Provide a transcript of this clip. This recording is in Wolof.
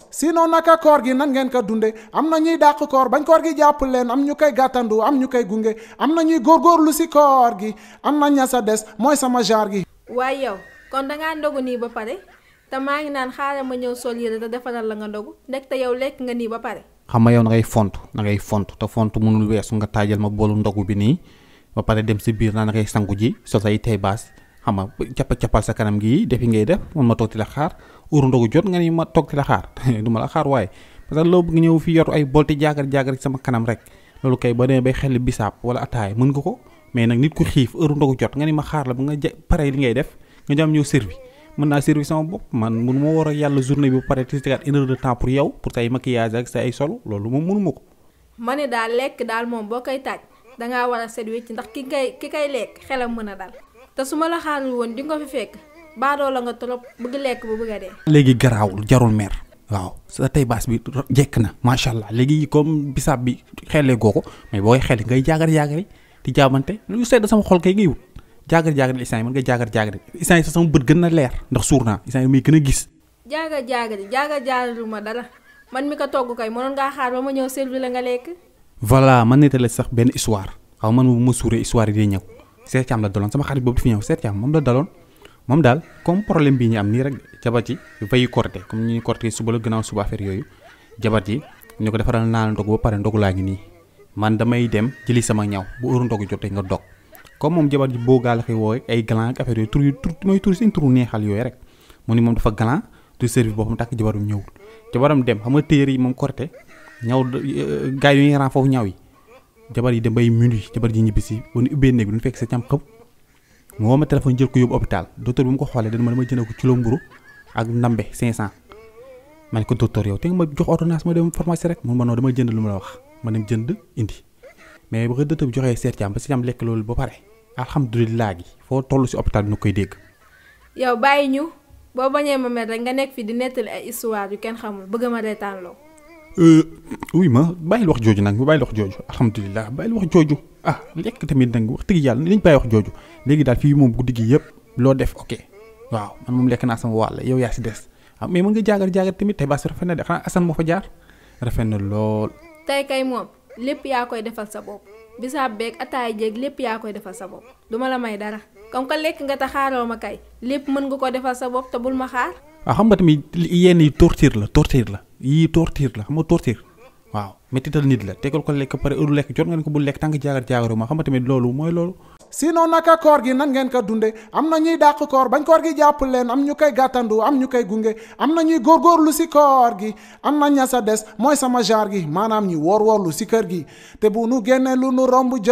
sinon naka koor gi nan ngeen ko dunde am na ñuy dàq koor bañ koor gi jàpp leen am ñu koy gàttandu am ñu koy gunge am na ñuy góorgóorlu si koor gi am na ña sa des mooy sama genre gi. waaye yow kon dangaa ndogu nii ba pare te maa ngi naan xaaral ma ñëw sol yére te defaral la nga ndogu ndekte yow lekk nga nii ba pare. xam nga yow na ngay font te font mënul weesu nga taajal ma boolu ndogu bi nii ba pare dem si biir naa na ngay sangu ji sol say tey baas xam nga cappal sa kanam gi defi ngay def man ma toog di la xaar uru ndogu jot nga ni ma toog di la xaar du ma la xaar waaye parce que loo bëgg ñëw fi yor ay bolti jaagar sama kanam rek loolu kay ba demee bay xel bisaab wala ataaya mën nga ko mais nag nit ku xiif uru ndogu jot nga ni ma xaar la ba nga pare li ngay def nga jam ñëw servi mën naa servi sama bopp man mënu ma war a yàlla journée bi ba pare te tegaat une heure de temps pour yow pour say maquillage ak say ay solo loolu moom mënu ma ko. ma ne daal lekk daal moom boo koy taaj dangaa war a set wecc ndax ki kay lekk xelam mën a dal te su ma la xaarul woon di nga ko fi fekk baadoo la nga trop bëgg lekk bu bëgg a dee. léegi garaawul jarul mer waaw sa tey baas bi jekk na macha allah léegi comme bisaab bi xeelee goo ko mais booy xel ngay jaagar di jaabante lu sedd sama xol kay ngay wut jaagar isaan yi mën nga jaagar isaan yi sa sama bët gën na leer ndax suur naa isaan yi may gën a gis. jaagar lu ma dara man mi ko togg kay mënoon ngaa xaar ba ma ñëw servi la nga lekk. voilà man nettali sax benn histoire xaw man bu ma suuree histoire yi day ñëw Seet Thiam la daloon sama xarit boobu di fi ñëw Seet Thiam moom la daloon moom daal comme problème bii ñu am nii rek jabar ji veille Korité comme ñu Korité suba la gannaaw suba affaire yooyu jabar ji ñu ko defaral naa ndogu ba pare ndogu laa ngi nii man damay dem jëli sama ñaw bu heure ndogu jotee nga dog comme moom jabar ji boo gaa la koy woowee ay galant ak affaire yooyu tur mooy tur seen turu neexal yooyu rek mu ni moom dafa galant du service boppam tàkk jabaram ñëwul jabaram dem xam nga téere yi moom Korité ñaw gars yi ñuy ran foofu ñaw yi jabar yi dem bay minuit jabar ji ñibbisi ba ñu ubbee néeg bi duñu fekk sa cam xëpp mu woo ma téléphone jël ko yóbbu hôpital docteur bi mu ko xoolee dana ma dama jënd ko kilo mburu ak ndambe 500 ma ne ko docteur yow te nga ma jox ordonnance ma dem pharmacie rek mun ma noo dama jënd lu ma la wax ma dem jënd indi mais ba ko docteur bi joxee Seet Thiam ba Seet Thiam lekk loolu ba pare alhamdulilah gi foo toll si hôpital bi na koy dégg. yow bàyyi ñu boo bañee ma mel rek nga nekk fi di nettali ay histoire yu kenn xamul bëgg ma reetaan loo. oui ma bàyyil wax jooju nag bàyyil wax jooju alhamdulilah bàyyil wax jooju lekk tamit nag wax dëgg yàlla nañ bàyyi wax jooju léegi daal fii moom guddi gi yëpp loo def ok waaw man moom lekk naa sama wàll yow yaa si des mais mën nga jaagar tamit tey baas rafet na de xanaa Assane moo fa jaar rafet na lool. tey kay moom lépp yaa koy defal sa bopp bisaab beeg ataay jéeg lépp yaa koy defal sa bopp duma la may dara comme que lekk nga te xaaroo ma kay lépp mën nga ko defal sa bopp te bul ma xaar. waaw xam nga tamit yenn yi torture la yii torture la xam nga torture waaw mettital nit la tegal ko lekk pare heure lekk jot nga ne ko bul lekk tànk jaagar ma xam nga tamit loolu mooy loolu. sinon naka koor gi nan ngeen ko dunde am na ñuy dàq koor bañ koor gi jàpp leen am ñu koy gàttandu am ñu koy gunge am na ñuy góorgóorlu si koor gi am na ña sa des mooy sama genre gi maanaam ñi woorlu si kër gi te bu nu génnee lu nu romb jën